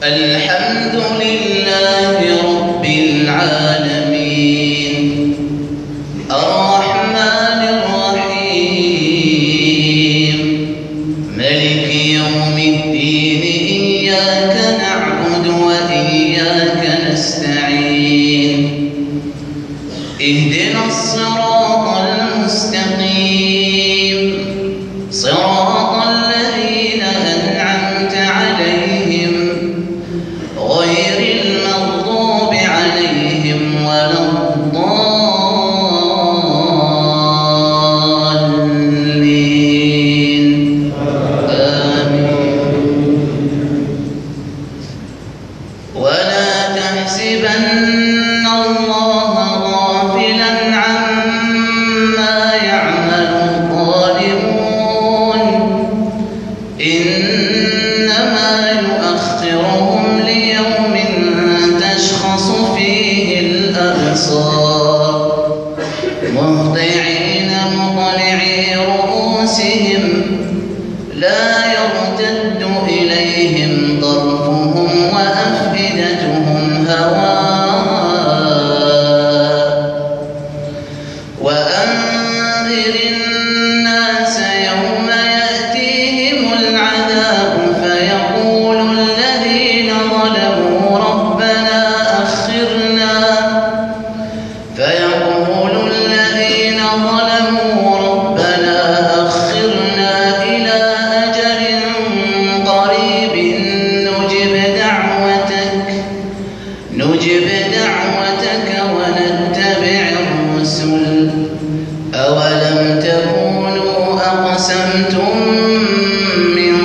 الحمد لله رب العالمين الرحمن الرحيم ملك يوم الدين إياك نعبد وإياك نستعين اهدنا الصراط المستقيم صراط الذين أنعمت عليهم غير المغضوب عليهم ولا الضالين آمين. ولا تحسبن الله غافلا عما يعمل الظالمون إنما يؤخرهم ليوم تشخص فيه الأبصار مهطعين مقنعي رؤوسهم لا يرتد إليهم طرفهم وأفئدتهم هواء وأنذر الناس يوم يأتيهم العذاب فيقول الذين ظلموا ربنا أخرنا إلى أجل قريب نجب دعوتك ونتبع الرسل أولم تكونوا أقسمتم من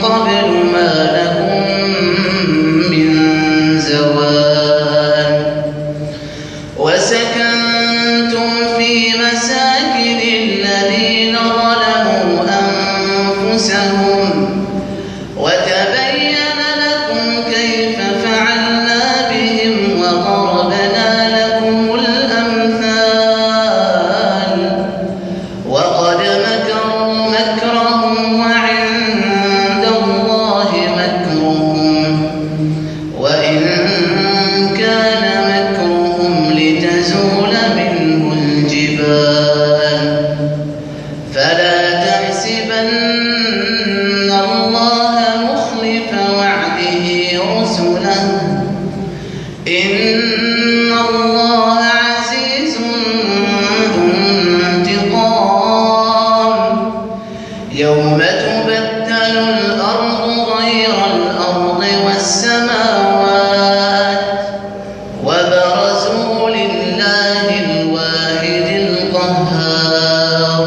قبل ما لكم من زوال وسكنتم في مساكن الذين ظلموا أنفسهم وتبين لكم كيف فعلنا بهم وضربنا لكم الأمثال وقد مكروا مكرهم وعند الله مكرهم وإن كان مكرهم لتزول منه الجبال فلا تحسبن الله مخلف وعده رسله إن الله عزيز ذو انتقام يوم تبدل الأرض غير الأرض والسماوات وبرزوا لله الواحد القهار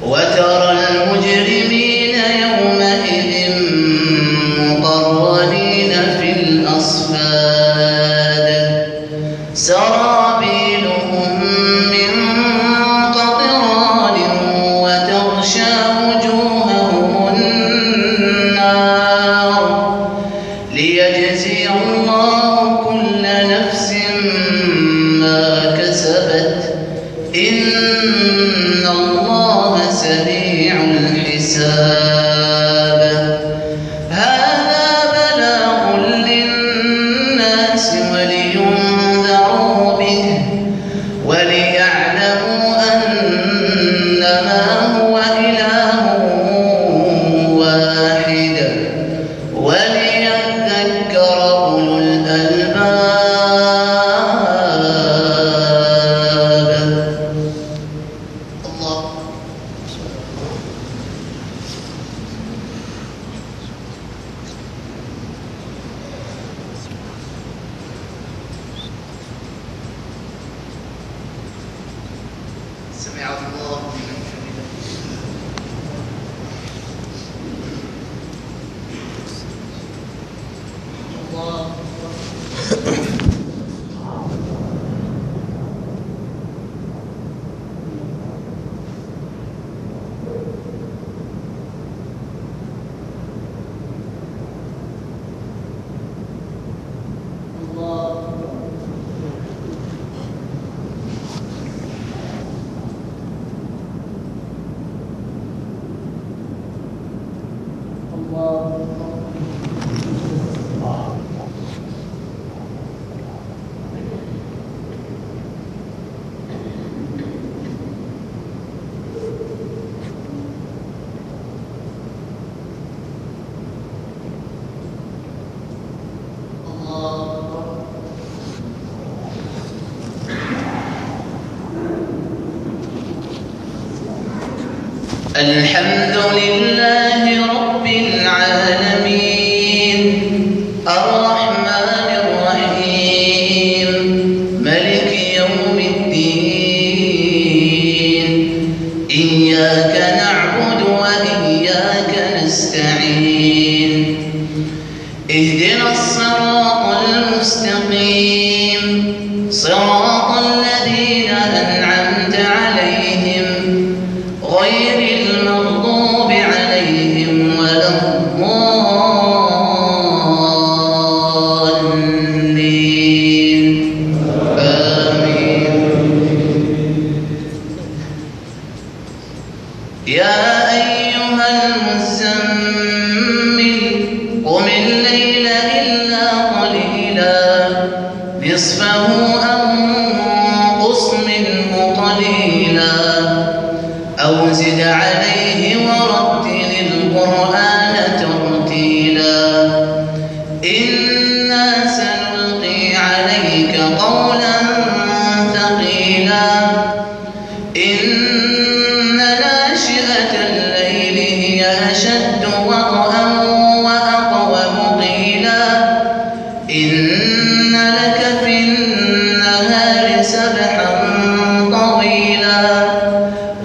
وترى المجرمين يومئذ مقرنين في الأصفاد سرابيلهم من قطران وتغشى وجوههم النار ليجزي الله كل نفس ما كسبت إن الله سريع الحساب هذا بلاغ للناس ولينذروا به وليعلموا أنما هو إله واحد وليذكر أولو الألباب الله سمع الله لمن حمده الله الله الحمد لله رب العالمين الرحمن الرحيم ملك يوم الدين إياك نعبد وإياك نستعين اهدنا الصراط المستقيم صراط الذين أنعمت عليهم غير المغضوب عليهم ولا الضالين آمين. يا أيها المزمل قم الليل إلا قليلا نصفه أو انقص منه قليلا أو زد عليه ورتل القرآن ترتيلا إنا سنلقي عليك قولا ثقيلا إن ناشئة الليل هي أشد وطئا وأقوم قيلا إن لك في النهار سبحا طويلا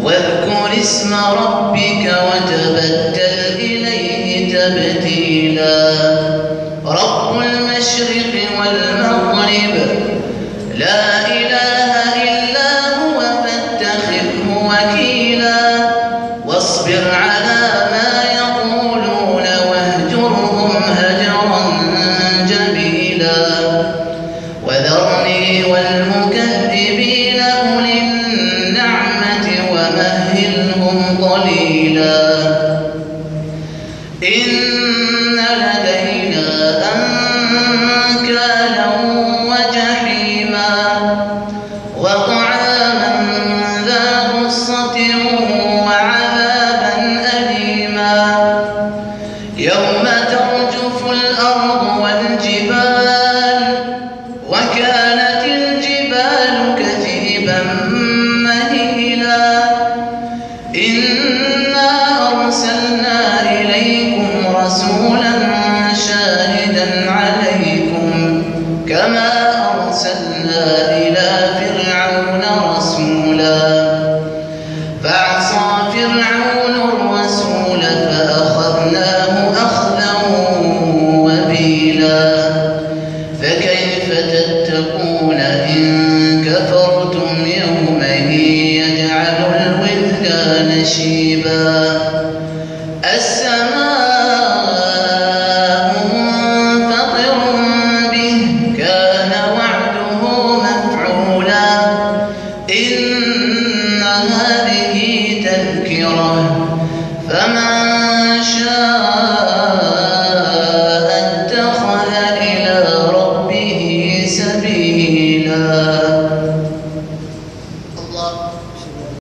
واذكر اسم ربك وتبتل إليه تبتيلا رب المشرق والمغرب لا إله إلا هو فاتخذه وكيلا واصبر على ما يقولون واهجرهم هجرا جميلا وذرني والمكذبين أولي النعمة ومهلهم قليلا إن لدينا أنكالا وجحيما وطعاما ذا غصة وعذابا أليما يوم ترجف الأرض والجبال وكانت الجبال كثيبا مهيلا إنا أرسلنا إليكم رسولا شاهدا عليكم كما أرسلنا إلى فرعون رسولا فعصى فرعون الرسول فأخذناه أخذا وبيلا فكيف تتقون إن كفرتم يوما يجعل الولدان شيبا السماء منفطر به كان وعده مفعولا إن هذه تذكرة فمن